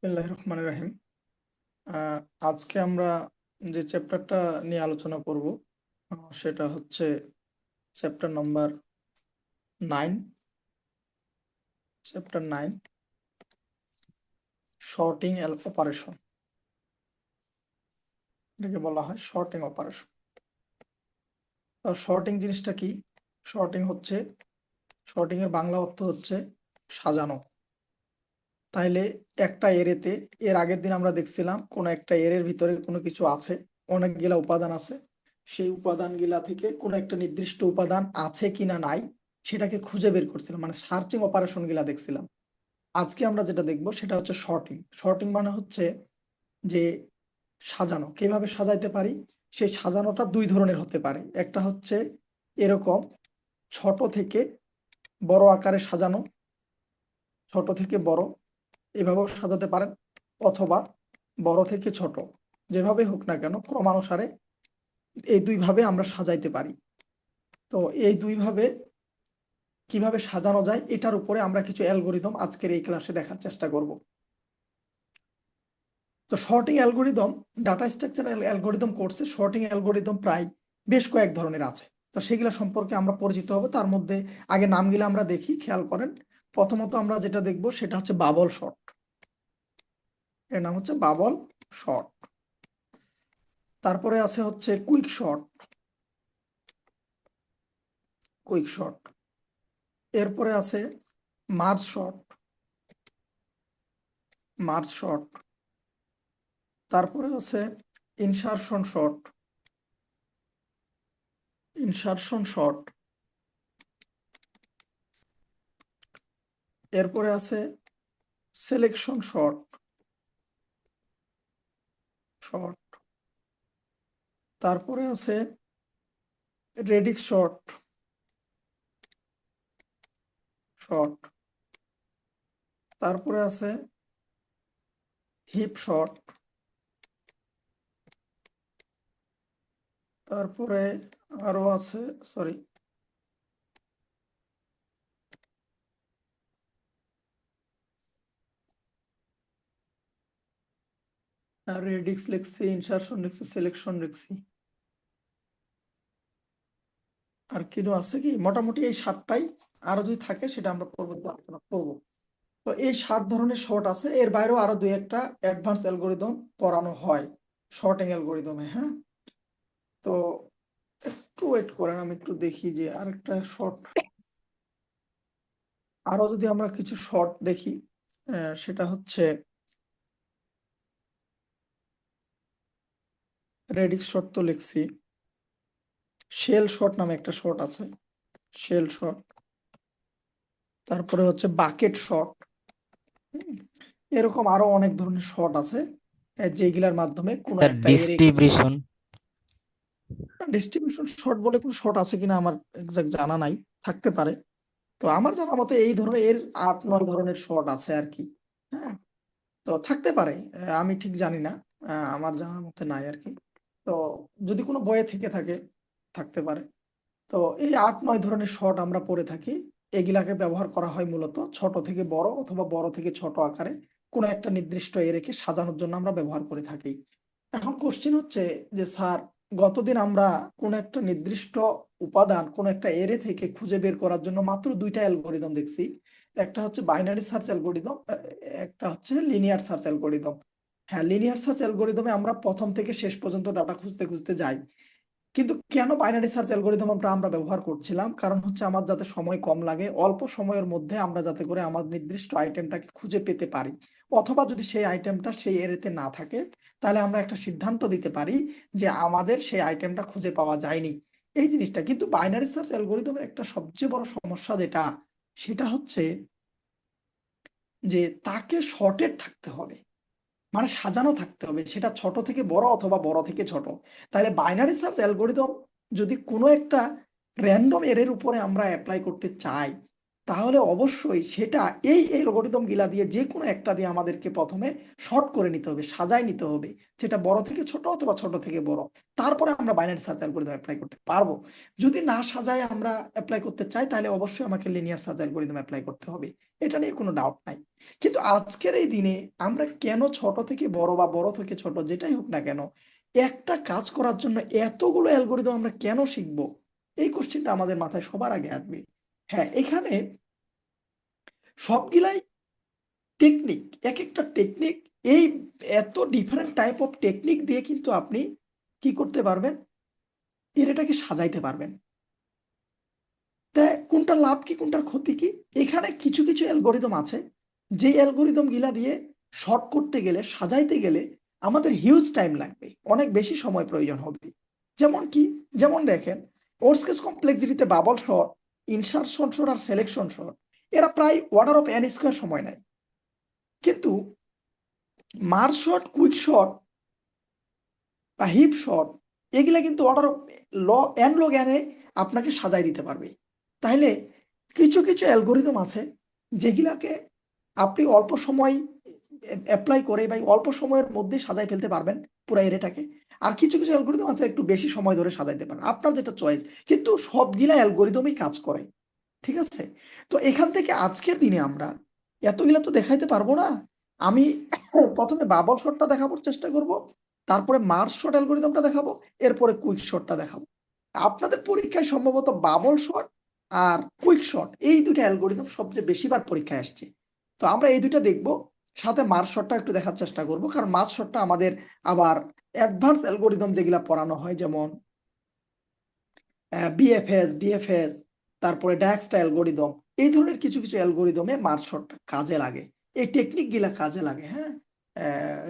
বিসমিল্লাহির রহমানির রহিম। আহ, আজকে আমরা যে চ্যাপ্টারটা নিয়ে আলোচনা করব সেটা হচ্ছে chapter number 9। Chapter 9, sorting operation. এটাকে বলা হয় শর্টিং অপারেশন। শর্টিং জিনিসটা কি? শর্টিং হচ্ছে, শর্টিং এর বাংলা অর্থ হচ্ছে সাজানো। তাইলে একটা এরেতে, এর আগের দিন আমরা দেখছিলাম কোন একটা এরের ভিতরে কোনো কিছু আছে, অনেকগুলা উপাদান আছে। সেই উপাদানগুলা থেকে কোন একটা নির্দিষ্ট উপাদান আছে কিনা নাই সেটাকে খুঁজে বের করছিলাম, মানে সার্চিং অপারেশন গুলা দেখছিলাম। আজকে আমরা যেটা দেখবো সেটা হচ্ছে শর্টিং। শর্টিং মানে হচ্ছে যে সাজানো। কিভাবে সাজাইতে পারি? সেই সাজানোটা দুই ধরনের হতে পারে। একটা হচ্ছে এরকম ছোট থেকে বড় আকারে সাজানো, ছোট থেকে বড় এভাবেও সাজাতে পারেন, অথবা বড় থেকে ছোট, যেভাবে হোক না কেন ক্রমানুসারে এই দুই ভাবে আমরা সাজাইতে পারি। তো এই দুই ভাবে কিভাবে সাজানো যায় এটার উপরে আমরা কিছু অ্যালগোরিদম আজকের এই ক্লাসে দেখার চেষ্টা করব। তো sorting algorithm, data structure algorithm কোর্সে শর্টিং অ্যালগোরিদম প্রায় বেশ কয়েক ধরনের আছে। তো সেগুলা সম্পর্কে আমরা পরিচিত হব। তার মধ্যে আগে নামগুলো আমরা দেখি, খেয়াল করেন। প্রথমত আমরা যেটা দেখব সেটা হচ্ছে বাবল শর্ট। এর নাম হচ্ছে বাবল শর্ট। তারপরে আছে হচ্ছে কুইক শর্ট। Quick short. এরপরে আছে মার্জ শর্ট। Merge short. তারপরে আছে ইনসারশন শর্ট। Insertion short. এরপরে আছে সিলেকশন শর্ট। শর্ট। তারপরে আছে রেডিক্স শর্ট। শর্ট। তারপরে আছে হিপ শর্ট। তারপরে আরো আছে, সরি, রেডিক্স লিখছি, ইনসারশন লিখছি, সিলেকশন লিখছি, আর কিনো আছে কি, মোটামুটি এই 7টাই। আরো যদি থাকে সেটা আমরা পরবর্তী আলোচনা করবো। তো এই 7 ধরনের শর্ট আছে। এর বাইরেও আরো দুই একটা অ্যাডভান্স অ্যালগোরিদম পড়ানো হয় শর্টিং অ্যালগোরিদমে। হ্যাঁ, তো একটু ওয়েট করেন, আমি একটু দেখি যে আরেকটা শর্ট, আরো যদি আমরা কিছু শর্ট দেখি। সেটা হচ্ছে রেডিক্স শর্ট তো লিখছি, শেল শর্ট নামে একটা শর্ট আছে, শেল শর্ট। তারপরে হচ্ছে বাকেট শর্ট। এরকম আরো অনেক ধরনের শর্ট আছে, যেগুলার মাধ্যমে কোনো স্যার একটা এরে। ডিস্ট্রিবিউশন। ডিস্ট্রিবিউশন শর্ট বলে কোনো শর্ট আছে কিনা আমার এক্সাক্ট জানা নাই, থাকতে পারে। তো আমার জানা মতে এই ধরনের এর 8-9 ধরনের শর্ট আছে আর কি। হ্যাঁ, তো থাকতে পারে, আমি ঠিক জানি না, আমার জানার মতে নাই আর কি। তো যদি কোনো বইয়ে থেকে থাকে, থাকতে পারে। তো এই 8-9 ধরনের শর্ট আমরা পড়ে থাকি। এগুলাকে ব্যবহার করা হয় মূলত ছোট থেকে বড় অথবা বড় থেকে ছোট আকারে কোনো একটা নির্দিষ্ট এরেকে সাজানোর জন্য আমরা ব্যবহার করে থাকি। এখন কোশ্চিন হচ্ছে যে স্যার, গতদিন আমরা কোন একটা নির্দিষ্ট উপাদান কোন একটা এরে থেকে খুঁজে বের করার জন্য মাত্র দুইটা অ্যালগোরিদম দেখছি। একটা হচ্ছে বাইনারি সার্চ অ্যালগোরিদম, একটা হচ্ছে লিনিয়ার সার্চ অ্যালগোরিদম। হ্যাঁ, লিনিয়ার সার্চ অ্যালগোরিদমে আমরা প্রথম থেকে শেষ পর্যন্ত ডাটা খুঁজতে খুঁজতে যাই। কিন্তু কেন বাইনারি সার্চ অ্যালগোরিদম আমরা আমরা ব্যবহার করছিলাম? কারণ হচ্ছে আমার যাতে সময় কম লাগে, অল্প সময়ের মধ্যে আমরা যাতে করে আমার নির্দিষ্ট আইটেমটাকে খুঁজে পেতে পারি, অথবা যদি সেই আইটেমটা সেই এরিয়াতে না থাকে তাহলে আমরা একটা সিদ্ধান্ত দিতে পারি যে আমাদের সেই আইটেমটা খুঁজে পাওয়া যায়নি। এই জিনিসটা কিন্তু বাইনারি সার্চ অ্যালগোরিদমের একটা সবচেয়ে বড় সমস্যা যেটা, সেটা হচ্ছে যে তাকে শর্টেড থাকতে হবে, মানে সাজানো থাকতে হবে, সেটা ছোট থেকে বড় অথবা বড় থেকে ছোট। তাহলে বাইনারি সার্চ অ্যালগোরিদম যদি কোনো একটা র্যান্ডম এরের উপরে আমরা অ্যাপ্লাই করতে চাই, তাহলে অবশ্যই সেটা এই অ্যালগরিদম গিলা দিয়ে যে কোনো একটা দিয়ে আমাদেরকে প্রথমে শর্ট করে নিতে হবে, সাজায় নিতে হবে, যেটা বড় থেকে ছোট অথবা ছোট থেকে বড়। তারপরে আমরা বাইনারি সার্চ অ্যালগরিদম অ্যাপ্লাই করতে পারবো। যদি না সাজায় আমরা অ্যাপ্লাই করতে চাই, তাহলে অবশ্যই আমাকে লিনিয়ার সার্চ অ্যালগরিদম অ্যাপ্লাই করতে হবে, এটা নিয়ে কোনো ডাউট নাই। কিন্তু আজকের এই দিনে আমরা কেন ছোট থেকে বড় বা বড় থেকে ছোট যেটাই হোক না কেন, একটা কাজ করার জন্য এতগুলো অ্যালগরিদম আমরা কেন শিখবো? এই কোশ্চেনটা আমাদের মাথায় সবার আগে আসবে। হ্যাঁ, এখানে সবগুলাই টেকনিক, এক একটা টেকনিক, এই এত ডিফারেন্ট টাইপ অফ টেকনিক দিয়ে কিন্তু আপনি কি করতে পারবেন, এটাকে সাজাইতে পারবেন। তাই কোনটা লাভ কি কোনটার ক্ষতি কি, এখানে কিছু কিছু অ্যালগরিদম আছে যে অ্যালগরিদম গিলা দিয়ে শর্ট করতে গেলে, সাজাইতে গেলে আমাদের হিউজ টাইম লাগবে, অনেক বেশি সময় প্রয়োজন হবে। যেমন কি, যেমন দেখেন ওর্স কেস কমপ্লেক্সিটিতে বাবল শর্ট, ইনসারশন শর্ট আর সিলেকশন শর্ট এরা প্রায় অর্ডার অফ এন স্কোয়ার সময় নেয়। কিন্তু মার্জ শট, কুইক শট বা হিপ শট এগুলা কিন্তু অর্ডার অফ এন লগ এনে আপনাকে সাজাই দিতে পারবে। তাহলে কিছু কিছু অ্যালগোরিদম আছে যেগুলাকে আপনি অল্প সময় অ্যাপ্লাই করে বা অল্প সময়ের মধ্যে সাজাই ফেলতে পারবেন পুরো এরিয়াটাকে। আর কিছু কিছু অ্যালগোরিদম আছে একটু বেশি সময় ধরে সাজাইতে পারেন, আপনার যেটা চয়েস, কিন্তু সবগুলা অ্যালগোরিদমই কাজ করে। ঠিক আছে? তো এখান থেকে আজকের দিনে আমরা এতগুলা তো দেখাইতে পারবো না। আমি প্রথমে বাবল শটটা দেখানোর চেষ্টা করব, তারপরে মার্স শট অ্যালগোরিদমটা দেখাবো, এরপরে কুইক শটটা দেখাবো। আপনাদের পরীক্ষায় সম্ভবত বাবল শট আর কুইক শট এই দুটো অ্যালগোরিদম সবচেয়ে বেশিবার পরীক্ষায় আসছে। তো আমরা এই দুইটা দেখবো, সাথে মার্স শটটা একটু দেখার চেষ্টা করব, কারণ মার্স শটটা আমাদের আবার অ্যাডভান্স অ্যালগোরিদম যেগুলা পড়ানো হয়, যেমন বিএফএস, ডিএফএস, তারপরে ডায়াক্সটা অ্যালগোরিদম, এই ধরনের কিছু কিছু অ্যালগোরিদমে মার্জ শর্টটা কাজে লাগে, এই টেকনিক গুলা কাজে লাগে। হ্যাঁ,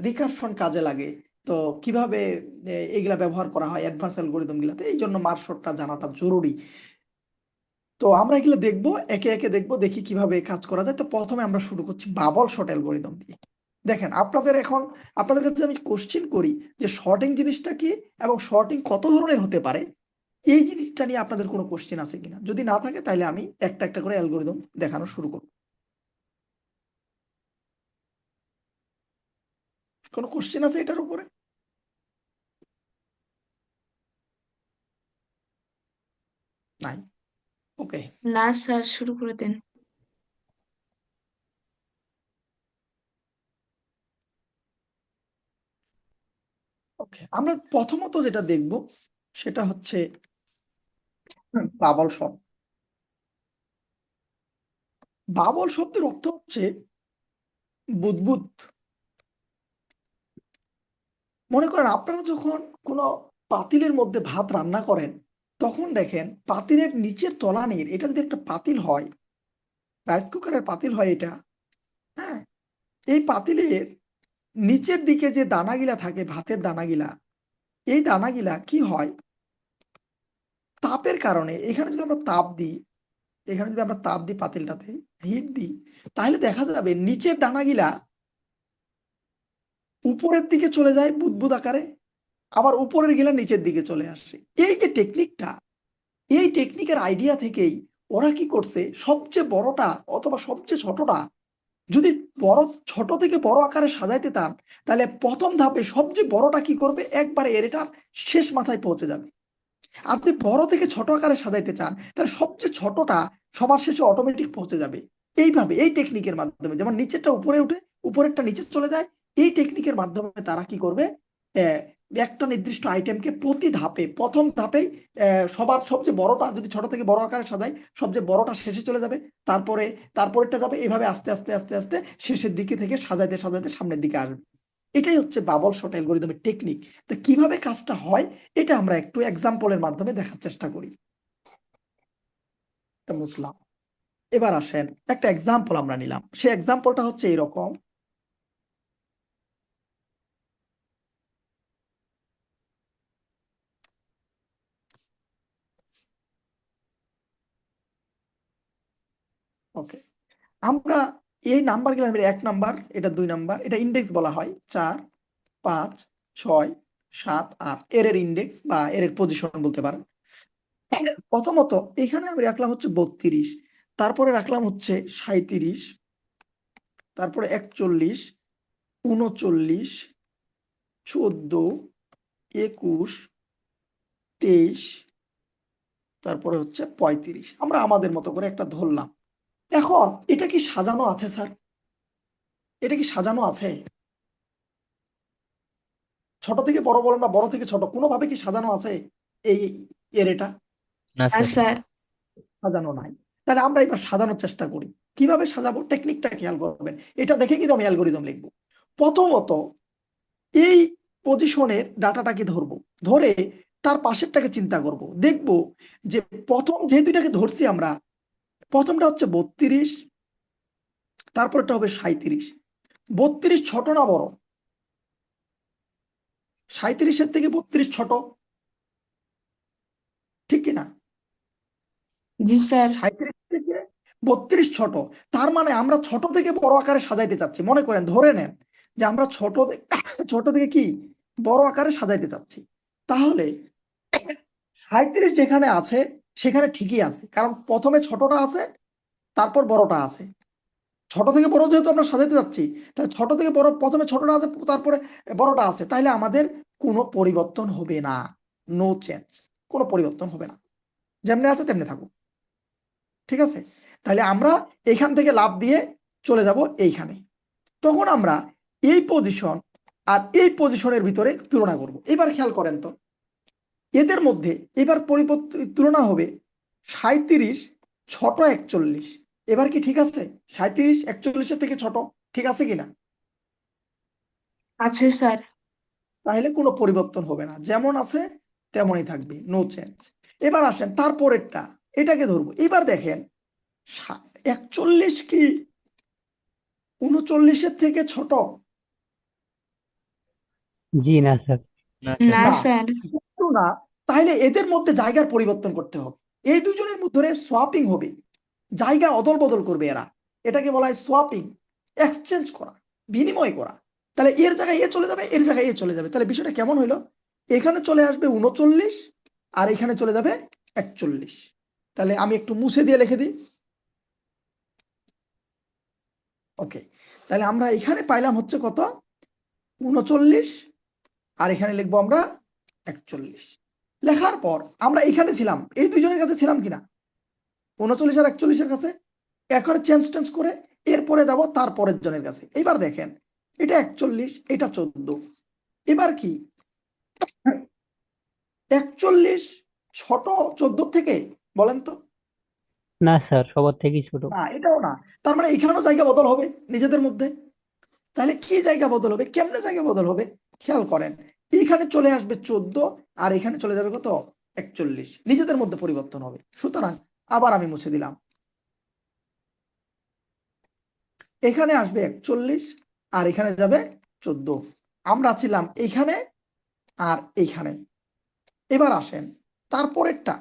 রিকারশন কাজে লাগে। তো কিভাবে এগুলা ব্যবহার করা হয় অ্যাডভান্স অ্যালগোরিদম গুলাতে, এই জন্য মার্জ শর্টটা জানাটা জরুরি। তো আমরা এগুলো দেখবো, একে একে দেখবো, দেখি কিভাবে কাজ করা যায়। তো প্রথমে আমরা শুরু করছি বাবল শর্ট অ্যালগোরিদম দিয়ে। দেখেন আপনাদের এখন, আপনাদের কাছে আমি কোশ্চেন করি যে শর্টিং জিনিসটা কি এবং শর্টিং কত ধরনের হতে পারে, এই জিনিসটা নিয়ে আপনাদের কোনো কোশ্চেন আছে কিনা? যদি না থাকে তাহলে আমি একটা একটা করে অ্যালগোরিদম দেখানো শুরু করব। কোনো কোশ্চেন আছে এটার উপরে? নাই? ওকে। না স্যার, শুরু করে দেন। ওকে, আমরা প্রথমত যেটা দেখব সেটা হচ্ছে বাবল শব্দ। বাবল শব্দের অর্থ হচ্ছে বুদবুদ। মনে করেন আপনারা যখন কোনো পাতিলের মধ্যে ভাত রান্না করেন, তখন দেখেন পাতিলের নিচের তলানির, এটা যদি একটা পাতিল হয়, রাইস কুকারের পাতিল হয় এটা, হ্যাঁ, এই পাতিলের নিচের দিকে যে দানাগিলা থাকে, ভাতের দানাগিলা, এই দানাগিলা কি হয়, তাপের কারণে, এখানে যদি আমরা তাপ দিই, এখানে যদি আমরা তাপ দিই পাতিলটাতে, হিট দিই, তাহলে দেখা যাবে নিচের দানাগিলা উপরের দিকে চলে যায় বুদবুদ আকারে, আবার উপরের গিলা নিচের দিকে চলে আসে। এই যে টেকনিকটা, এই টেকনিকের আইডিয়া থেকেই ওরা কি করছে, সবচেয়ে বড়টা অথবা সবচেয়ে ছোটটা যদি বড়, ছোট থেকে বড় আকারে সাজাইতে চান, তাহলে প্রথম ধাপে সবচেয়ে বড়টা কি করবে, একবারে এটার শেষ মাথায় পৌঁছে যাবে। আর যদি বড় থেকে ছোট আকারে সাজাইতে চান, তাহলে সবচেয়ে ছোটটা সবার শেষে অটোমেটিক পৌঁছে যাবে। এইভাবে এই টেকনিকের মাধ্যমে, যেমন নিচেরটা উপরে উঠে উপরেরটা নিচে চলে যায়, এই টেকনিকের মাধ্যমে তারা কি করবে, আহ, একটা নির্দিষ্ট আইটেমকে প্রতি ধাপে, প্রথম ধাপেই সবার সবচেয়ে বড়টা যদি ছোট থেকে বড় আকারে সাজায়, সবচেয়ে বড়টা শেষে চলে যাবে, তারপরে তারপরেরটা যাবে, এভাবে আস্তে আস্তে আস্তে আস্তে শেষের দিকে থেকে সাজাইতে সাজাইতে সামনের দিকে আসবে। এটাই হচ্ছে বাবল শর্ট অ্যালগোরিদমের টেকনিক। তো কিভাবে কাজটা হয় এটা আমরা একটু এক্সাম্পলের মাধ্যমে দেখার চেষ্টা করি। এটা বুঝলাম। এবার আসেন একটা এক্সাম্পল আমরা নিলাম, সেই এক্সাম্পলটা হচ্ছে এরকম। ওকে, আমরা এই নাম্বার গুলো, এক নাম্বার, এটা 2 নাম্বার, এটা ইন্ডেক্স বলা হয়, 4, 5, 6, 7, 8 এর ইন্ডেক্স বা এর পজিশন বলতে পারেন। প্রথমত এখানে আমি রাখলাম হচ্ছে 32, তারপরে রাখলাম হচ্ছে 37, তারপরে 41, 39, 14, 21, 23, তারপরে হচ্ছে 35। আমরা আমাদের মতো করে একটা ধরলাম। এখন এটা কি সাজানো আছে স্যার? এটা কি সাজানো আছে? ছোট থেকে বড় বলেন না বড় থেকে ছোট, কোনোভাবে কি সাজানো আছে এই এর এটা? না না স্যার। স্যার। সাজানো নাই। তাহলে আমরা এবার সাজানোর চেষ্টা করি। কিভাবে সাজাবো টেকনিকটা খেয়াল করবেন। এটা দেখে কিন্তু আমি অ্যালগোরিদম লিখবো। প্রথমত এই পজিশনের ডাটাটাকে ধরবো, ধরে তার পাশেরটাকে চিন্তা করব, দেখব যে প্রথম যে দুইটাকে ধরছি আমরা, প্রথমটা হচ্ছে 32, তারপরটা হবে 37। 32 ছোট না বড়? 37-এর থেকে 32 ছোট, ঠিক কিনা? জি স্যার। 37 থেকে 32 ছোট। তার মানে আমরা ছোট থেকে বড় আকারে সাজাইতে চাচ্ছি। মনে করেন, ধরে নেন যে আমরা ছোট থেকে কি বড় আকারে সাজাইতে চাচ্ছি। তাহলে 37 যেখানে আছে সেখানে ঠিকই আছে, কারণ প্রথমে ছোটটা আছে, তারপর বড়টা আছে। ছোট থেকে বড় যেহেতু আমরা সাজাতে যাচ্ছি, তাহলে ছোট থেকে বড় প্রথমে ছোটটা আছে, তারপরে বড়টা আছে, তাহলে আমাদের কোনো পরিবর্তন হবে না। নো চেঞ্জ, কোনো পরিবর্তন হবে না, যেমনি আছে তেমনি থাকুক। ঠিক আছে? তাহলে আমরা এখান থেকে লাফ দিয়ে চলে যাব এইখানে। তখন আমরা এই পজিশন আর এই পজিশনের ভিতরে তুলনা করব। এবার খেয়াল করেন তো, এদের মধ্যে এবার তুলনা হবে 37 ছোট 41। এবার কি ঠিক আছে? 37 41-এর থেকে ছোট, ঠিক আছে কিনা? আছে স্যার। তাহলে কোনো পরিবর্তন হবে না, যেমন আছে তেমনই থাকবে, নো চেঞ্জ। এবার আসেন তারপরেরটা, এটাকে ধরবো। এবার দেখেন 41 কি 39-এর থেকে ছোট? জি না স্যার। না স্যার। না না, স্যার। যেহেতু না, তাহলে এদের মধ্যে জায়গার পরিবর্তন করতে হবে। এই দুজনের মধ্যে সোয়াপিং হবে, জায়গা অদল বদল করবে এরা। এটাকে বলা হয় সোয়াপিং, এক্সচেঞ্জ করা, বিনিময় করা। তাহলে এর জায়গায় এ চলে যাবে, এর জায়গায় এ চলে যাবে। তাহলে বিষয়টা কেমন হইলো? এখানে চলে আসবে 39 আর এখানে চলে যাবে 41। তাহলে আমি একটু মুছে দিয়ে লিখে দিই। ওকে, তাহলে আমরা এখানে পাইলাম হচ্ছে কত? 39, আর এখানে লিখবো আমরা 41। লেখার পর আমরা এখানে ছিলাম, এই দুইজনের কাছে ছিলাম কিনা? 39 আর 41-এর কাছে। এখন চেঞ্জ করে এরপরে যাব তারপরের জনের কাছে। এবার দেখেন, এটা 41, এটা 14। এবার কি 41 ছোট 14 থেকে? বলেন তো। না স্যার, সবার থেকেই ছোট। না, এটাও না। তার মানে এখানেও জায়গা বদল হবে নিজেদের মধ্যে। তাহলে কি জায়গা বদল হবে, কেমনে জায়গা বদল হবে? খেয়াল করেন, এখানে চলে আসবে 14 আর এখানে চলে যাবে কত? 41। নিজেদের মধ্যে পরিবর্তন হবে। সুতরাং আবার আমি মুছে দিলাম। এখানে আসবে 41 আর এখানে যাবে 14। আমরা ছিলাম এইখানে আর এইখানে। এবার আসেন তারপরেরটা।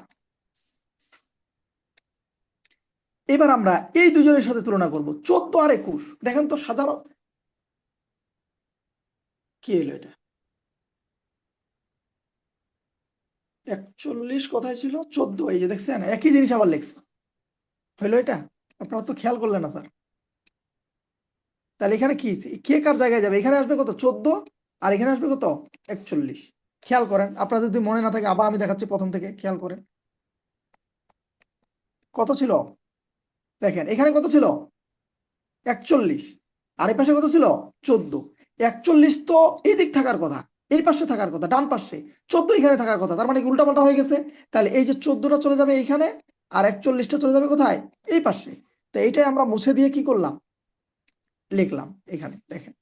এবার আমরা এই দুজনের সাথে তুলনা করব, 14 আর 21। দেখেন তো সাধারণ কি হলো এটা? 41 কোথায় ছিল, 14 এই যে দেখছেন, একই জিনিস আবার লেখছে। হইলো এটা? আপনারা তো খেয়াল করলেন না স্যার। তাহলে এখানে কি, কে কার জায়গায় যাবে? এখানে আসবে কত? 14 আর এখানে আসবে কত? 41। খেয়াল করেন, আপনার যদি মনে না থাকে আবার আমি দেখাচ্ছি প্রথম থেকে, খেয়াল করেন। কত ছিল? দেখেন এখানে কত ছিল? 41। আর এই পাশে কত ছিল? 14। 41 তো এই দিক থাকার কথা, এই পাশে থাকার কথা, ডান পাশে। 14 এখানে থাকার কথা, তার মানে উল্টা পাল্টা হয়ে গেছে। তাহলে এই যে 14টা চলে যাবে এইখানে, আর 41টা চলে যাবে কোথায়? এই পাশে। তো এইটাই আমরা মুছে দিয়ে কি করলাম, লিখলাম এখানে। দেখেন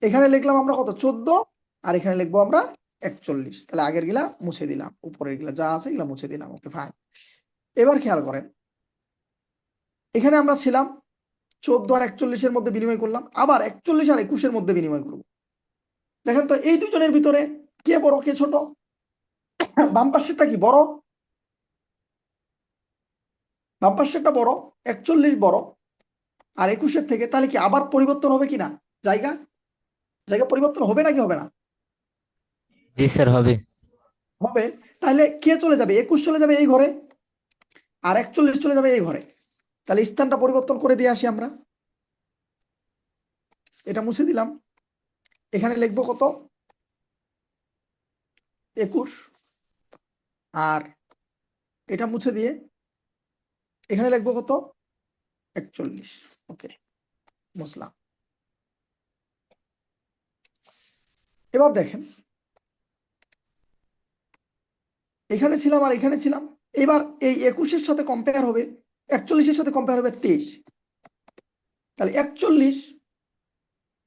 এখানে লিখলাম আমরা কত? 14, আর এখানে লিখবো আমরা 41। তাহলে আগের গিলা মুছে দিলাম, উপরের গিলা যা আছে এগুলা মুছে দিলাম। Okay fine. এবার খেয়াল করেন, এখানে আমরা ছিলাম 14 আর 41-এর মধ্যে বিনিময় করলাম, আবার 41 আর 21-এর মধ্যে বিনিময় করব। দেখেন তো এই দুজনের ভিতরে কে বড় কে ছোট? বাম পাশেরটা কি বড়? বাম পাশেরটা বড়, 41 বড় আর 21-এর থেকে। তাহলে কি আবার পরিবর্তন হবে কিনা? জায়গা জায়গা পরিবর্তন হবে নাকি হবে না? জি স্যার, হবে। হবে। তাহলে কে চলে যাবে? 21 চলে যাবে এই ঘরে আর 41 চলে যাবে এই ঘরে। তাহলে স্থানটা পরিবর্তন করে দিয়ে আসি আমরা। এটা মুছে দিলাম, এখানে লিখবো কত, 21, আর এটা মুছে দিয়ে এখানে লিখবো কত, 41। ওকে, মুছলাম। এবার দেখেন, এখানে ছিলাম আর এখানে ছিলাম। এবার এই 21-এর সাথে কম্পেয়ার হবে 41-এর সাথে কম্পেয়ার হবে 23। তাহলে 41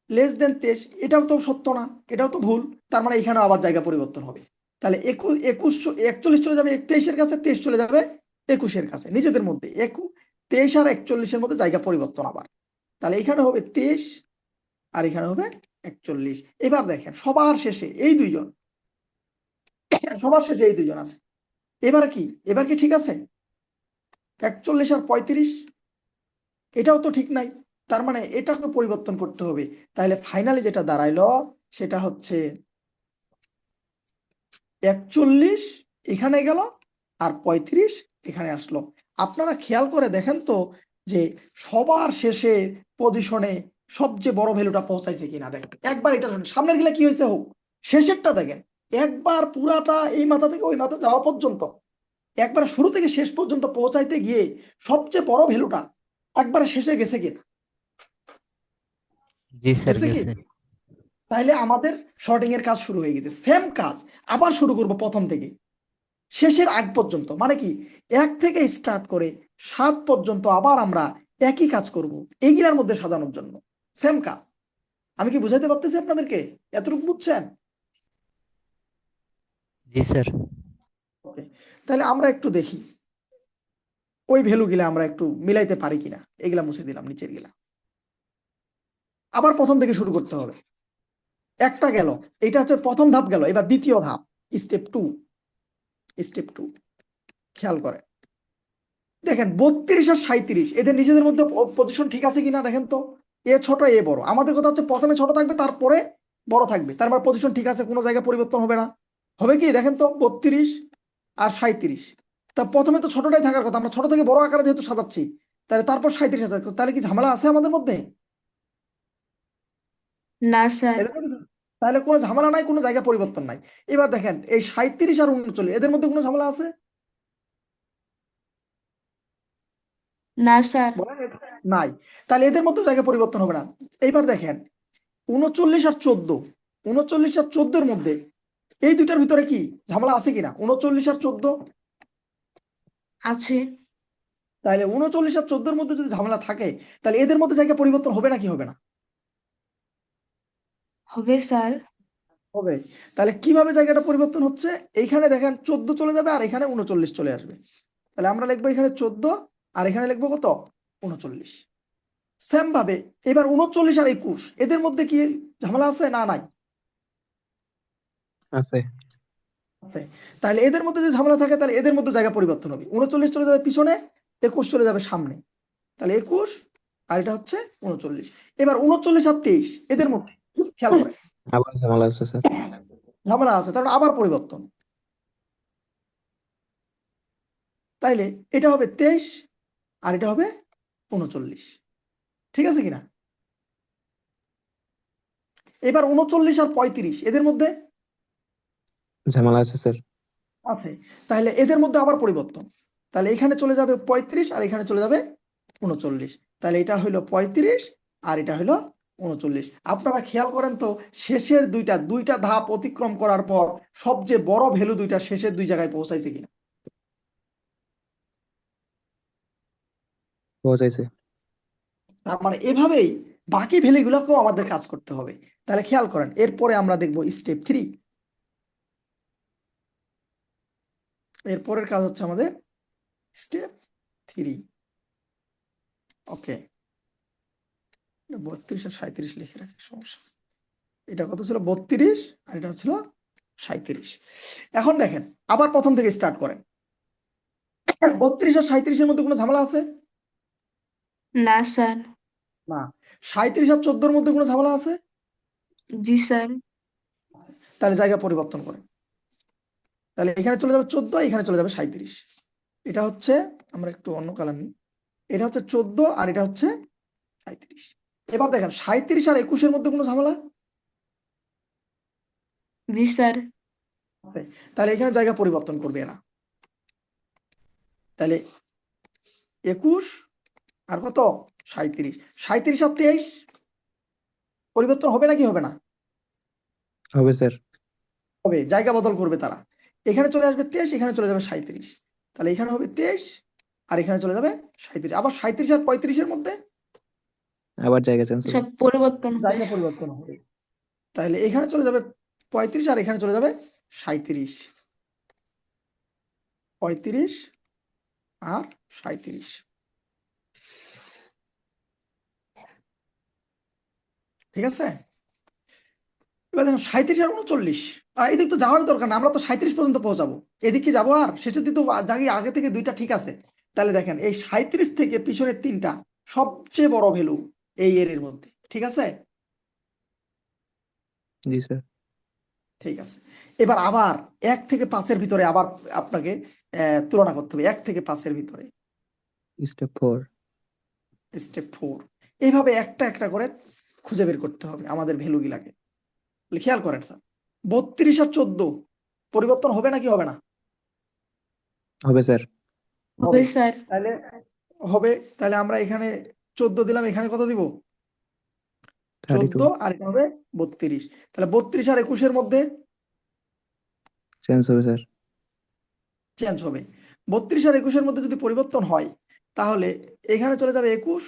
লেস দেন 23, এটাও তো সত্য না, এটাও তো ভুল। তার মানে এখানে আবার জায়গা পরিবর্তন হবে। তাহলে 41 চলে যাবে 23-এর কাছে, 23 চলে যাবে 21-এর কাছে, নিজেদের মধ্যে 23 আর 41-এর মধ্যে জায়গা পরিবর্তন আবার। তাহলে এখানে হবে 23 আর এখানে হবে 41। এবার দেখেন সবার শেষে এই দুইজন, সবার শেষে এই দুইজন আছে। এবার কি ঠিক আছে? 41 আর 35, এটাও তো ঠিক নাই। তার মানে এটাকে পরিবর্তন করতে হবে। তাহলে ফাইনালি যেটা দাঁড়াইলো সেটা হচ্ছে 41 এখানে গেল আর 35 এখানে আসলো। আপনারা খেয়াল করে দেখেন তো যে সবার শেষে পজিশনে সবচেয়ে বড় ভ্যালুটা পৌঁছাইছে কিনা। দেখেন একবার এটা সামনের গেলে কি হয়েছে হোক, শেষেরটা দেখেন একবার পুরাটা এই মাথা থেকে ওই মাথা যাওয়া পর্যন্ত, একবার শুরু থেকে শেষ পর্যন্ত পৌঁছাইতে গিয়ে সবচেয়ে বড় ভ্যালুটা একবার শেষে গেছে কিনা, জি স্যার গেছে কি? গেছে। তাইলে আমাদের শর্টিং এর কাজ শুরু হয়ে গেছে। সেম কাজ আবার শুরু করব প্রথম থেকে শেষের আগ পর্যন্ত। মানে কি, 1 থেকে স্টার্ট করে 7 পর্যন্ত আবার আমরা একই কাজ করব এইগুলার মধ্যে সাজানোর জন্য। সেম কাজ। আমি কি বুঝাইতে পারতেছি আপনাদেরকে? এতটুকু বুঝছেন? জি স্যার। ওকে, তাহলে আমরা একটু দেখি ওই ভ্যালু গুলা আমরা একটু মিলাইতে পারি কিনা। এগুলা মুছে দিলাম, নিচের গুলা আবার প্রথম থেকে শুরু করতে হবে। একটা গেল, এটা হচ্ছে প্রথম ধাপ গেল, এবার দ্বিতীয় ধাপ, স্টেপ 2। খেয়াল করে দেখেন 32 আর 37 এদের নিজেদের মধ্যে পজিশন ঠিক আছে কিনা দেখেন তো। এ ছোট এ বড়, আমাদের কথা হচ্ছে প্রথমে ছোট থাকবে তারপরে বড় থাকবে, তার মানে পজিশন ঠিক আছে, কোনো জায়গায় পরিবর্তন হবে না। হবে কি দেখেন তো, 32 আর 37, তা প্রথমে তো ছোটটাই থাকার কথা, আমরা ছোট থেকে বড় আকারে যেহেতু সাজাচ্ছি, তাহলে তারপর 37 আছে, তাহলে কি ঝামেলা আছে আমাদের মধ্যে? না স্যার। এদের মধ্যে তাহলে কোনো ঝামেলা নাই, কোনো জায়গা পরিবর্তন নাই। এবার দেখেন এই 37 আর 39 এদের মধ্যে কোনো ঝামেলা আছে? না স্যার। বলেন নাই। তাহলে এদের মধ্যে জায়গা পরিবর্তন হবে না। এইবার দেখেন 39 আর 14, 39 আর 14-এর মধ্যে এই দুইটার ভিতরে কি ঝামেলা আছে কিনা? 39 আর 14, আছে। তাহলে 39 আর 14-এর মধ্যে যদি ঝামেলা থাকে তাহলে এদের মধ্যে জায়গা পরিবর্তন হবে নাকি হবে না? হবে স্যার। হবে। তাহলে কিভাবে জায়গাটা পরিবর্তন হচ্ছে? এইখানে দেখেন 14 চলে যাবে আর এখানে 39 চলে আসবে। তাহলে আমরা লিখবো এখানে 14 আর এখানে লিখবো কত, 39। সেম ভাবে এবার 39 আর 21 এদের মধ্যে কি ঝামেলা আছে না নাই? আছে। আছে। তাহলে এদের মধ্যে যদি ঝামেলা থাকে তাহলে এদের মধ্যে জায়গা পরিবর্তন হবে। 39 চলে যাবে পিছনে, 21 চলে যাবে সামনে। তাহলে 21 আর এটা হচ্ছে 39। এবার 39 আর 23 এদের মধ্যে খেয়াল করে আবার ঝামেলা আছে স্যার। ঝামেলা আছে, তারপর আবার পরিবর্তন। তাইলে এটা হবে 23 আর এটা হবে 39। ঠিক আছে কিনা? এবার 39 আর 35 এদের মধ্যে ঝামেলা আছে স্যার। আছে। তাহলে এদের মধ্যে আবার পরিবর্তন। তাহলে এখানে চলে যাবে 35 আর এখানে চলে যাবে 39। তাহলে এটা হইলো 35 আর এটা হইলো 39। আপনারা খেয়াল করেন তো শেষের দুইটা ধাপ অতিক্রম করার পর সবচেয়ে বড় ভ্যালু দুইটা শেষের দুই জায়গায় পৌঁছাইছে কিনা। পৌঁছাইছে। তার মানে এভাবেই বাকি ভ্যালুগুলোকেও আমাদের কাজ করতে হবে। তাহলে খেয়াল করেন এরপরে আমরা দেখব স্টেপ 3। এরপরের কাজ হচ্ছে আমাদের স্টেপ 3। ওকে, 32 আর 37 লিখে রাখি, সমস্যা। এটা কত ছিল, 32 আর এটা হচ্ছিল 37। এখন দেখেন আবার প্রথম থেকে স্টার্ট করেন। 32 আর 37-এর মধ্যে কোনো ঝামেলা আছে? না স্যার। না। 37 আর 14-এর মধ্যে কোনো ঝামেলা আছে? জি স্যার। তাহলে জায়গা পরিবর্তন করেন। তাহলে এখানে চলে যাবে 14, এখানে চলে যাবে 37। এটা হচ্ছে, আমরা একটু অন্য কালার নিই, এটা হচ্ছে 14 আর এটা হচ্ছে 37। এবার দেখেন 37 আর 21-এর মধ্যে কোনো ঝামেলা জি স্যার। আছে? তাহলে এখানে জায়গা পরিবর্তন করবে এরা। তাহলে 21 আর কত 37, 37 আর 23 পরিবর্তন হবে নাকি হবে না? হবে স্যার। হবে, জায়গা বদল করবে তারা। এখানে চলে আসবে 23, এখানে চলে যাবে 37। তাহলে এখানে হবে 23 আর এখানে চলে যাবে 37। আবার 37 আর 35-এর মধ্যে আবার জায়গা চেঞ্জ হবে। সব পরিবর্তন হবে। জায়গা পরিবর্তন হবে। তাহলে এখানে চলে যাবে 35 আর এখানে চলে যাবে 37। 35 আর 37। ঠিক আছে, এবার দেখুন 37 আর 39, আর এদিক তো যাওয়ার দরকার না, আমরা তো 37 পর্যন্ত পৌঁছাবো। এদিকে যাবো আর শেষের দিকে তো জায়গায় আগে থেকে দুইটা ঠিক আছে। তাহলে দেখেন এই 37 থেকে পিছনের তিনটা সবচেয়ে বড় ভ্যালু এই এর মধ্যে। ঠিক আছে, জি স্যার। ঠিক আছে। এবার আবার 1 থেকে 5-এর ভিতরে আবার আপনাকে তুলনা করতে হবে। 1 থেকে 5-এর ভিতরে স্টেপ 4। স্টেপ 4। এইভাবে একটা একটা করে খুঁজে বের করতে হবে আমাদের ভ্যালুগুলাকে। খেয়াল করেন স্যার, 32 আর 14 পরিবর্তন হবে নাকি হবে না? হবে স্যার। হবে হবে। স্যার। তাহলে হবে, তাহলে আমরা এখানে 14 দিলাম, এখানে কত দিব? 14, 32 আর এখানে হবে 32। তাহলে 32 আর 21-এর মধ্যে চেঞ্জ হবে স্যার। চেঞ্জ হবে। 32 আর 21-এর মধ্যে যদি পরিবর্তন হয় তাহলে এখানে চলে যাবে 21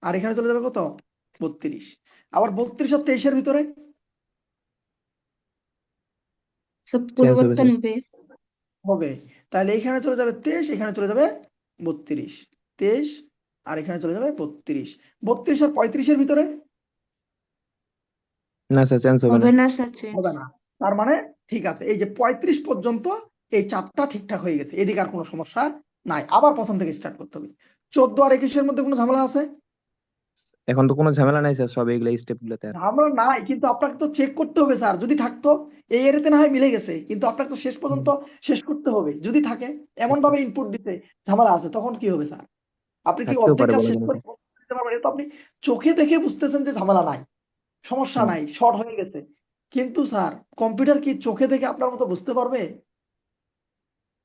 আর এখানে চলে যাবে কত 32। আবার 32 আর 23-এর ভিতরে সব চেঞ্জ হবে পরিবর্তন স্যার। হবে। হবে। তাহলে এখানে চলে যাবে 23, এখানে চলে যাবে 32। 23 আর এখানে চলে যাবে 32। 32 আর 35-এর ভিতরে না স্যার, চেঞ্জ হবে না। হবে না স্যার, চেঞ্জ। হবে না। তার মানে ঠিক আছে, এই যে 35 পর্যন্ত এই চারটা ঠিকঠাক হয়ে গেছে, এদিকে আর কোনো সমস্যা নাই। আবার প্রথম থেকে স্টার্ট করতে হবে। 14 আর 21-এর মধ্যে কোনো ঝামেলা আছে? এখন তো কোনো ঝামেলা নাই স্যার, সব এইগুলা স্টেপ গুলোতে আর। ঝামেলা নাই, কিন্তু আপনাকে তো চেক করতে হবে স্যার। যদি থাকতো এই এরিয়াতে না হয় মিলে গেছে, কিন্তু আপনাকে তো শেষ পর্যন্ত শেষ করতে হবে। যদি থাকে এমন আচ্ছা, ভাবে ইনপুট দিতে ঝামেলা আছে, তখন কি হবে স্যার? আপনি কি থাকতেও অর্ধেক পারে কাজ বলা শেষ যায় না করে স্যার। দিতে পারবেন? এটা তো আপনি চোখে দেখে বুঝতেছেন যে ঝামেলা নাই, সমস্যা হুম, নাই, শর্ট হয়ে গেছে। কিন্তু স্যার কম্পিউটার কি চোখে দেখে আপনার মতো বুঝতে পারবে?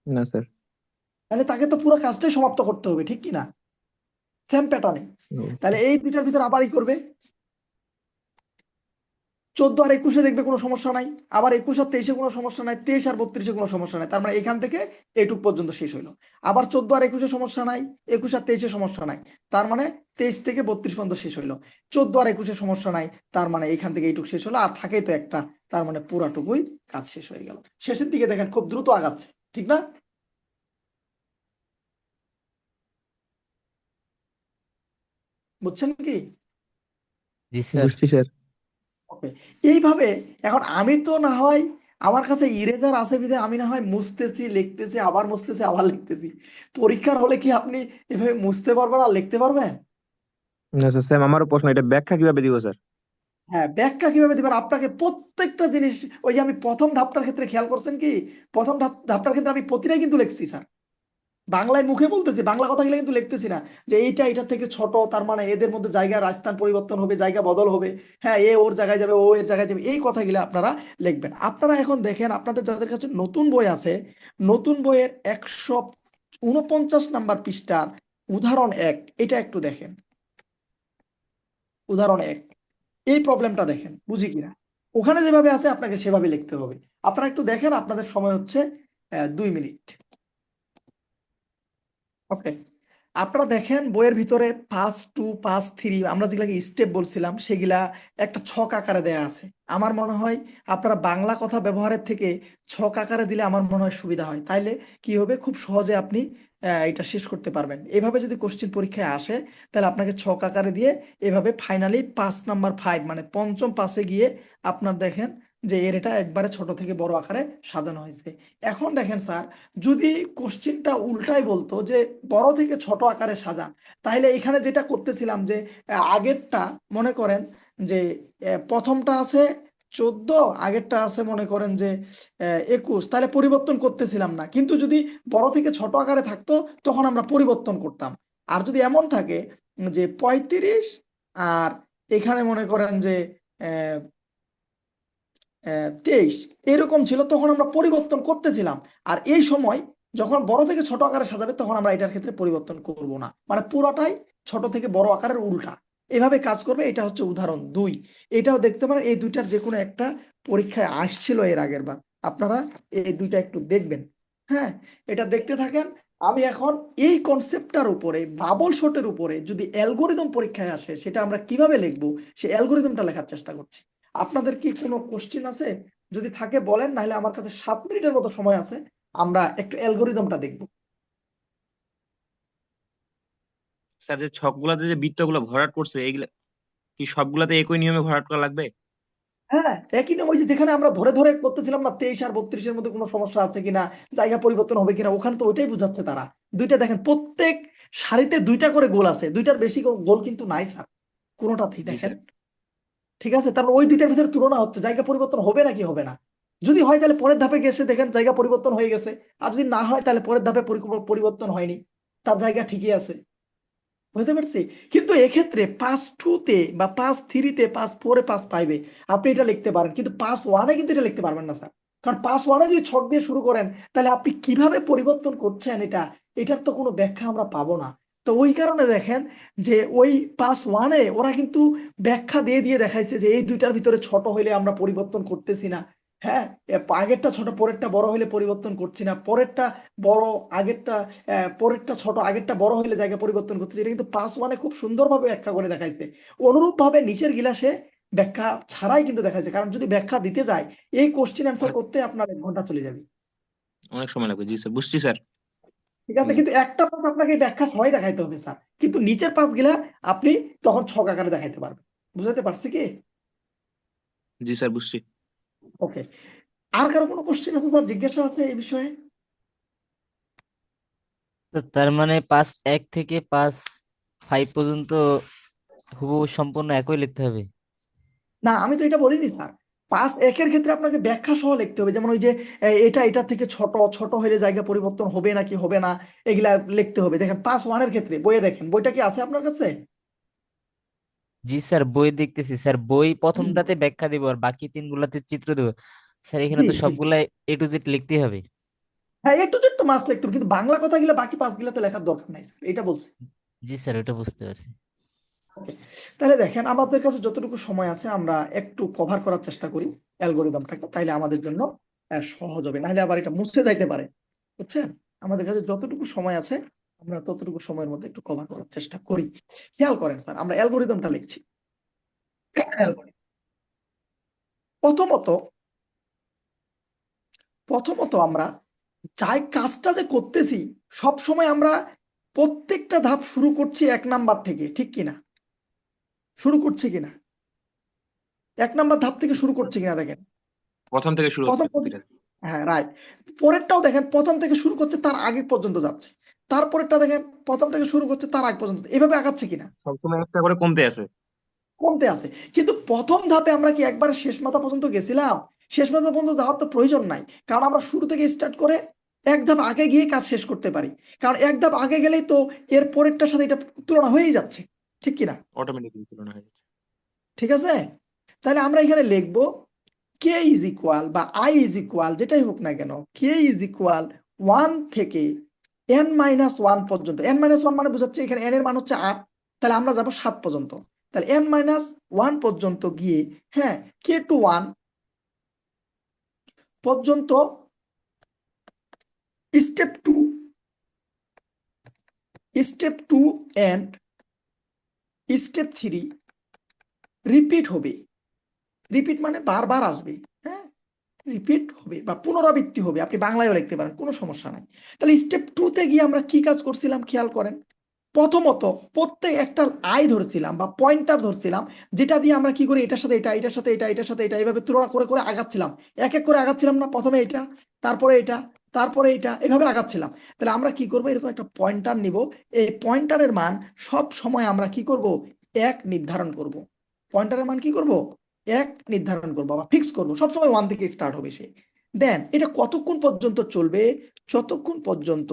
না স্যার। তাহলে তাকে তো পুরো কাজটাই সমাপ্ত করতে হবে, ঠিক কি না? সেম প্যাটার্নে। তাহলে এই দুইটার ভিতর আবারই করবে। 14 আর 21-এ দেখবে কোনো সমস্যা নাই, আবার 21 আর 23-এ কোনো সমস্যা নাই, 23 আর 32-এ কোনো সমস্যা নাই। তার মানে এখান থেকে এইটুক পর্যন্ত শেষ হইলো। আবার 14 আর 21-এ সমস্যা নাই, 21 আর 23-এ সমস্যা নাই, তার মানে 23 থেকে 32 পর্যন্ত শেষ হইলো। 14 আর 21-এ সমস্যা নাই, তার মানে এখান থেকে এইটুক শেষ হলো, আর থাকেই তো একটা, তার মানে পুরাটুকুই কাজ শেষ হয়ে গেল। শেষের দিকে দেখেন খুব দ্রুত আগাচ্ছে, ঠিক না? বুঝছেন কি? জি স্যার। বুঝছি স্যার। ওকে। এইভাবে এখন আমি তো না হয়, আমার কাছে ইরেজার আছে বিধায় আমি না হয় মুছতেছি, লিখতেছি, আবার মুছতেছি, আবার লিখতেছি। পরীক্ষার হলে কি আপনি এভাবে মুছতে পারবেন আর লিখতে পারবেন? না স্যার, স্যার আমারও প্রশ্ন, এটা ব্যাখ্যা কিভাবে দিব স্যার? হ্যাঁ, ব্যাখ্যা কিভাবে দিবেন? আপনাকে প্রত্যেকটা জিনিস, ওই যে আমি প্রথম ধাপটার ক্ষেত্রে খেয়াল করছেন কি, প্রথম ধাপটার ক্ষেত্রে আমি প্রতিটাই কিন্তু লিখছি স্যার। বাংলায় মুখে বলতেছি, বাংলা কথাগুলো কিন্তু লিখতেছি না, যে এইটা এটা থেকে ছোট, তার মানে এদের মধ্যে জায়গা রাজস্থান পরিবর্তন হবে, জায়গা বদল হবে। হ্যাঁ, এ ওর জায়গায় যাবে, ও এর জায়গায় যাবে, এই কথাগুলো আপনারা লিখবেন। আপনারা এখন দেখেন আপনাদের যাদের কাছে নতুন বই আছে, নতুন বইয়ের 149 নাম্বার পৃষ্ঠার উদাহরণ 1, এটা একটু দেখেন। উদাহরণ 1, এই প্রবলেমটা দেখেন বুঝি কিনা। ওখানে যেভাবে আছে আপনাকে সেভাবে লিখতে হবে। আপনারা একটু দেখেন, আপনাদের সময় হচ্ছে 2 মিনিট। ওকে, আপনারা দেখেন বইয়ের ভিতরে 5-2, 5-3 আমরা যেগুলাকে স্টেপ বলছিলাম সেগুলা একটা ছক আকারে দেয়া আছে। আমার মনে হয় আপনারা বাংলা কথা ব্যবহারের থেকে ছক আকারে দিলে আমার মনে হয় সুবিধা হয়। তাইলে কি হবে, খুব সহজে আপনি এটা শেষ করতে পারবেন। এভাবে যদি কোশ্চেন পরীক্ষায় আসে তাহলে আপনাকে ছক আকারে দিয়ে এভাবে ফাইনালি 5 নাম্বার 5 মানে পঞ্চম পাশে গিয়ে আপনার দেখেন যে এর এটা একবারে ছোট থেকে বড় আকারে সাজানো হয়েছে। এখন দেখেন স্যার, যদি কোশ্চিনটা উল্টাই বলতো যে বড় থেকে ছোট আকারে সাজান, তাহলে এখানে যেটা করতেছিলাম যে আগেরটা মনে করেন যে প্রথমটা আছে 14, আগেরটা আছে মনে করেন যে 21, তাহলে পরিবর্তন করতেছিলাম না। কিন্তু যদি বড় থেকে ছোট আকারে থাকতো তখন আমরা পরিবর্তন করতাম। আর যদি এমন থাকে যে 35 আর এখানে মনে করেন যে 23 এরকম ছিল, তখন আমরা পরিবর্তন করতেছিলাম। আর এই সময় যখন বড় থেকে ছোট আকারে সাজাবে তখন আমরা এটার ক্ষেত্রে পরিবর্তন করব না, মানে পুরোটাই ছোট থেকে বড় আকারের উল্টা এভাবে কাজ করবে। এটা হচ্ছে উদাহরণ 2। এটাও দেখতে পারেন, এই দুইটার যে কোনো একটা পরীক্ষায় আসছিল এর আগের বার, আপনারা এই দুইটা একটু দেখবেন। হ্যাঁ, এটা দেখতে থাকেন। আমি এখন এই কনসেপ্টটার উপরে, বাবল শটের উপরে যদি অ্যালগোরিদম পরীক্ষায় আসে সেটা আমরা কিভাবে লিখবো সেই অ্যালগোরিদমটা লেখার চেষ্টা করছি। আপনাদের কি কোনো কোশ্চেন আছে? যদি থাকে বলেন, নাহলে আমার কাছে 7 মিনিটের মতো সময় আছে, আমরা একটু অ্যালগোরিদমটা দেখবো। স্যার, যে ছকগুলাতে যে বৃত্তগুলো ভরাট করছে এইগুলা কি সবগুলাতে একই নিয়মে ভরাট করা লাগবে? হ্যাঁ, একই না, ওই যে যেখানে আমরা ধরে ধরে করতেছিলাম না 23 আর 32-এর মধ্যে কোনো সমস্যা আছে কিনা, জায়গা পরিবর্তন হবে কিনা, ওখানে তো ওইটাই বুঝাচ্ছে তারা। দুইটা দেখেন, প্রত্যেক সারিতে দুইটা করে গোল আছে, দুইটার বেশি গোল কিন্তু নাই স্যার কোনোটাতেই, জি দেখেন। স্যার। ঠিক আছে, তারপর ওই দুইটার ভিতরে তুলনা হচ্ছে জায়গা পরিবর্তন হবে নাকি হবে না। যদি হয় তাহলে পরের ধাপে গেছে দেখেন জায়গা পরিবর্তন হয়ে গেছে, আর যদি না হয় তাহলে পরের ধাপে পরিবর্তন হয়নি, তার জায়গা ঠিকই আছে। বুঝতে পারছি। কিন্তু এক্ষেত্রে পাস 2-তে বা পাস 3-তে, পাস 4-এ, পাস 5-এ আপনি এটা লিখতে পারেন, কিন্তু পাস 1-এ কিন্তু এটা লিখতে পারবেন না স্যার। কারণ পাস 1-এ যদি ছক দিয়ে শুরু করেন তাহলে আপনি কিভাবে পরিবর্তন করছেন এটার তো কোনো ব্যাখ্যা আমরা পাবো না। তো ওই কারণে দেখেন যে ওই পাস 1-এ ওরা কিন্তু ব্যাখ্যা দিয়ে দিয়ে দেখাইছে যে এই দুইটার ভিতরে ছোট হইলে আমরা পরিবর্তন করতেছি না। হ্যাঁ, আগেরটা ছোট পরেরটা বড় হইলে পরিবর্তন করছি না, পরেরটা বড় আগেরটা, পরেরটা ছোট আগেরটা বড় হইলে জায়গা পরিবর্তন করতেছে। এটা কিন্তু পাস 1-এ খুব সুন্দরভাবে ব্যাখ্যা করে দেখাইছে। অনুরূপ ভাবে নিচের গিলাসে ব্যাখ্যা ছাড়াই কিন্তু দেখাইছে, কারণ যদি ব্যাখ্যা দিতে যায় এই কোশ্চেন অ্যান্সার অনেক করতে আপনার 1 ঘন্টা চলে যাবে। অনেক সময় লাগবে। জি স্যার, বুঝছি স্যার। ঠিক আছে, কিন্তু একটা পাস আপনাকে ব্যাখ্যা সবাই দেখাইতে হবে স্যার, কিন্তু নিচের পাস গিলা আপনি তখন ছক আকারে দেখাইতে পারবেন। বুঝাতে পারছি কি? জি স্যার, বুঝছি। ওকে, আর কারো কোনো কোশ্চেন আছে স্যার, জিজ্ঞাসা আছে এই বিষয়ে? তো তার মানে 5-1 থেকে 5-5 পর্যন্ত হুবহু সম্পূর্ণ একই লিখতে হবে। না, আমি তো এটা বলিনি স্যার। পাস 1-এর ক্ষেত্রে আপনাকে ব্যাখ্যা সহ লিখতে হবে, যেমন ওই যে এটা থেকে ছোট ছোট হলে জায়গা পরিবর্তন হবে নাকি হবে না, এগুলা লিখতে হবে। দেখেন পাস 1-এর ক্ষেত্রে বইয়ে দেখেন, বইটা কি আছে আপনার কাছে? জি স্যার, বই দেখতেছি স্যার। বই হুম, প্রথমটাতে ব্যাখ্যা দিব আর বাকি তিনগুলাতে চিত্র দেবো। স্যার, এখানে জি তো জি। সবগুলাই A to Z লিখতে হবে। হ্যাঁ, একটু তো একটু মাস লিখতে হবে, কিন্তু বাংলা কথা গিলা বাকি পাস গিলাতে লেখার দরকার নাই স্যার, এটা বলছি। জি স্যার, ওটা বুঝতে পারছি। Okay, তাহলে দেখেন আমাদের কাছে যতটুকু সময় আছে আমরা একটু কভার করার চেষ্টা করি অ্যালগোরিদমটাকে, তাইলে আমাদের জন্য সহজ হবে, নাহলে আবার এটা মুছতে যাইতে পারে। বুঝছেন? আমাদের কাছে যতটুকু সময় আছে আমরা ততটুকু সময়ের মধ্যে একটু কভার করার চেষ্টা করি। খেয়াল করেন স্যার, আমরা অ্যালগোরিদমটা লিখছি। Algorithm। প্রথমত প্রথমত আমরা যাই কাজটা যে করতেছি সব সময় আমরা প্রত্যেকটা ধাপ শুরু করছি 1 নাম্বার থেকে, ঠিক কিনা? শুরু করছি কিনা? 1 নাম্বার ধাপ থেকে শুরু করছি কিনা দেখেন। প্রথম থেকে শুরু হচ্ছে প্রথম, প্রতিটা। হ্যাঁ রাইট। পরেরটাও দেখেন প্রথম থেকে শুরু করছে তার আগে পর্যন্ত যাচ্ছে, তারপরেরটা দেখেন প্রথম থেকে শুরু করছে তার আগ পর্যন্ত, এভাবে আগাচ্ছে কিনা? সবসময় একটা করে কমতে আছে। কমতে আছে। কিন্তু প্রথম ধাপে আমরা কি একবারে শেষ মাথা পর্যন্ত গেছিলাম? শেষ মাথা পর্যন্ত যাওয়ার তো প্রয়োজন নাই, কারণ আমরা শুরু থেকে স্টার্ট করে 1 ধাপ আগে গিয়ে কাজ শেষ করতে পারি। কারণ 1 ধাপ আগে গেলেই তো এর পরেরটার সাথে এটা তুলনা হয়েই যাচ্ছে, ঠিক কিনা? অটোমেটিক্যালি তুলনা হয়ে যাচ্ছে। ঠিক আছে, তাহলে আমরা এখানে লিখবো কে ইজ ইকুয়াল বা আই ইজ ইকুয়াল, যেটাই হোক না কেন, কে ইজ ইকুয়াল 1 থেকে n-1 পর্যন্ত। n-1 মানে বোঝাচ্ছে এখানে n এর মান হচ্ছে 8, তাহলে আমরা যাব 7 পর্যন্ত। তাহলে n-1 পর্যন্ত গিয়ে, হ্যাঁ, k to 1 পর্যন্ত step 2, step 2 and step 3 repeat হবে। রিপিট মানে বারবার আসবে। হ্যাঁ, রিপিট হবে বা পুনরাবৃত্তি হবে, আপনি বাংলায়ও লিখতে পারেন, কোনো সমস্যা নাই। তাহলে স্টেপ 2-তে গিয়ে আমরা কি কাজ করছিলাম খেয়াল করেন। প্রথমত প্রত্যেক একটা আই ধরছিলাম বা পয়েন্টার ধরছিলাম, যেটা দিয়ে আমরা কি করি এটার সাথে এটা, এটার সাথে এটা, এটার সাথে এটা, এইভাবে তুলনা করে করে আগাচ্ছিলাম। এক এক করে আগাচ্ছিলাম না, প্রথমে এটা, তারপরে এটা, তারপরে এটা, এভাবে আগাচ্ছিলাম। তাহলে আমরা কি করব, এরকম একটা পয়েন্টার নিব। এই পয়েন্টারের মান সব সময় আমরা কি করব, 1 নির্ধারণ করব। পয়েন্টারের মান কি করব, এক নির্ধারণ করবো বা ফিক্স করবো, সবসময় 1 থেকে স্টার্ট হবে সে। দেন এটা কতক্ষণ পর্যন্ত চলবে? যতক্ষণ পর্যন্ত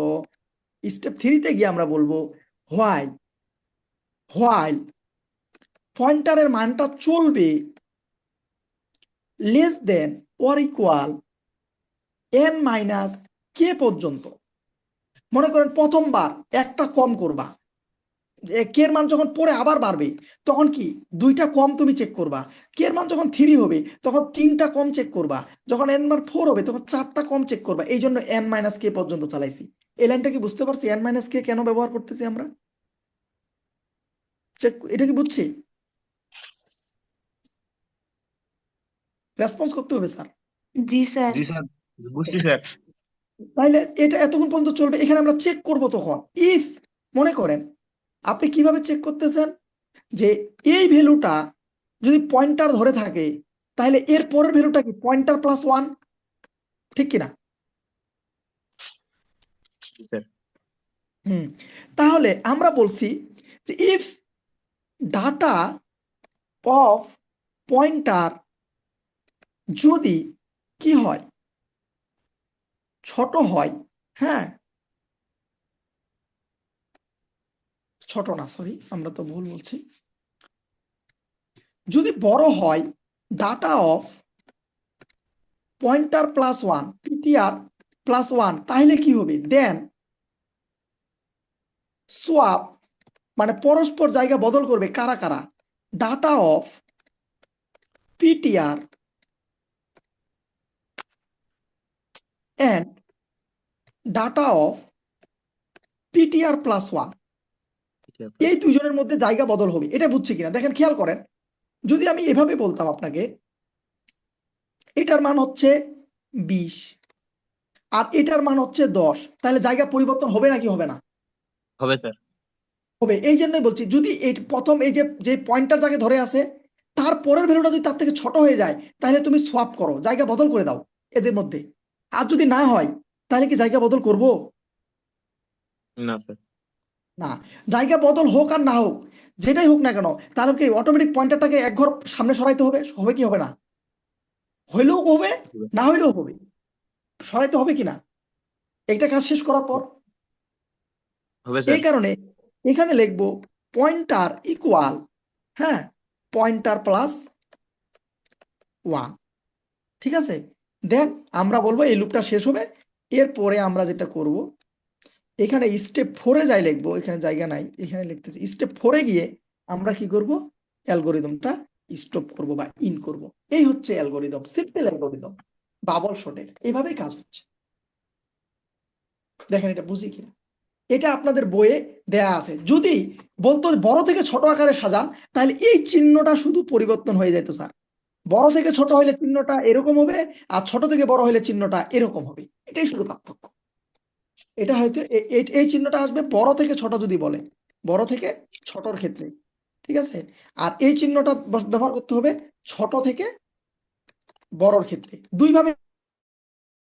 স্টেপ 3-তে গিয়ে আমরা বলবো হোয়াইল পয়েন্টারের মানটা চলবে less than or equal n minus k পর্যন্ত। মনে করেন প্রথমবার একটা কম করবা, কে এর মান যখন পরে আবার বাড়বে তখন কি 2টা কম তুমি চেক করবা। কে এর মান যখন 3 হবে তখন 3টা কম চেক করবা। যখন n মান 4 হবে তখন 4টা কম চেক করবা। এই জন্য n মাইনাস কে পর্যন্ত চালাইছি। এই লাইনটা কি বুঝতে পারছি n মাইনাস কে কেন ব্যবহার করতেছি আমরা? চেক, এটা কি বুঝছি? রেসপন্স করতে হবে স্যার। জি স্যার। জি স্যার, বুঝছি স্যার। তাইলে এটা এতক্ষণ পর্যন্ত চলবে। এখানে আমরা চেক করব তখন ইফ, মনে করেন আপনি কিভাবে চেক করতেছেন যে এই ভ্যালুটা যদি পয়েন্টার ধরে থাকে তাহলে এর পরের ভ্যালুটা কি পয়েন্টার প্লাস 1, ঠিক কিনা? স্যার তাহলে আমরা বলছি যে ইফ ডাটা অফ পয়েন্টার যদি কি হয়, ছোট হয়, হ্যাঁ ছোট না, সরি আমরা তো ভুল বলছি, যদি বড় হয় data off pointer plus 1 PTR plus 1, তাহলে কি হবে? দেন সোয়াপ মানে পরস্পর জায়গা বদল করবে কারা কারা? Data of PTR and data of PTR plus 1, এই দুইজনের মধ্যে জায়গা বদল হবে। এটা বুঝছে কিনা দেখেন, খেয়াল করেন। যদি আমি এভাবে বলতাম আপনাকে এটার মান হচ্ছে 20 আর এটার মান হচ্ছে 10, তাহলে জায়গা পরিবর্তন হবে নাকি হবে না? হবে স্যার। হবে। এই জন্যই বলছি যদি এই প্রথম এই যে পয়েন্টার যাকে ধরে আছে তার পরের ভ্যালুটা যদি তার থেকে ছোট হয়ে যায় তাহলে তুমি সোয়াপ করো, জায়গা বদল করে দাও এদের মধ্যে। আর যদি না হয় তাহলে কি জায়গা বদল করব? না স্যার। না। জায়গা বদল হোক আর না হোক, যেটাই হোক না কেন, তাহলে কি অটোমেটিক পয়েন্টারটাকে এক ঘর সামনে সরাইতে হবে? হবে কি হবে না? হইলেও হবে, না হইলেও হবে, সরাইতে হবে কিনা একটা কাজ শেষ করার পর। হবে স্যার। এই কারণে এখানে লিখবো পয়েন্টার ইকুয়াল, হ্যাঁ পয়েন্টার প্লাস 1, ঠিক আছে। দেন আমরা বলবো এই লুপটা শেষ হবে। এরপরে আমরা যেটা করব এখানে স্টেপ 4-এ যাই লিখবো, এখানে জায়গা নাই, এখানে লিখতেছি স্টেপ 4-এ গিয়ে আমরা কি করব অ্যালগোরিদমটা স্টপ করব বা ইন করব। এই হচ্ছে অ্যালগোরিদম, সিম্পল অ্যালগোরিদম বাবল শটের, এইভাবেই কাজ হচ্ছে। দেখেন এটা বুঝি কিনা, এটা আপনাদের বইয়ে দেয়া আছে। যদি বলতো বড় থেকে ছোট আকারে সাজান তাহলে এই চিহ্নটা শুধু পরিবর্তন হয়ে যেত স্যার। বড় থেকে ছোট হলে চিহ্নটা এরকম হবে আর ছোট থেকে বড় হলে চিহ্নটা এরকম হবে, এটাই শুধু পার্থক্য। এটা হয়তো এই চিহ্নটা আসবে বড় থেকে ছোট যদি বলে, বড় থেকে ছোটর ক্ষেত্রে, ঠিক আছে। আর এই চিহ্নটা ব্যবহার করতে হবে ছোট থেকে বড়র ক্ষেত্রে। দুইভাবে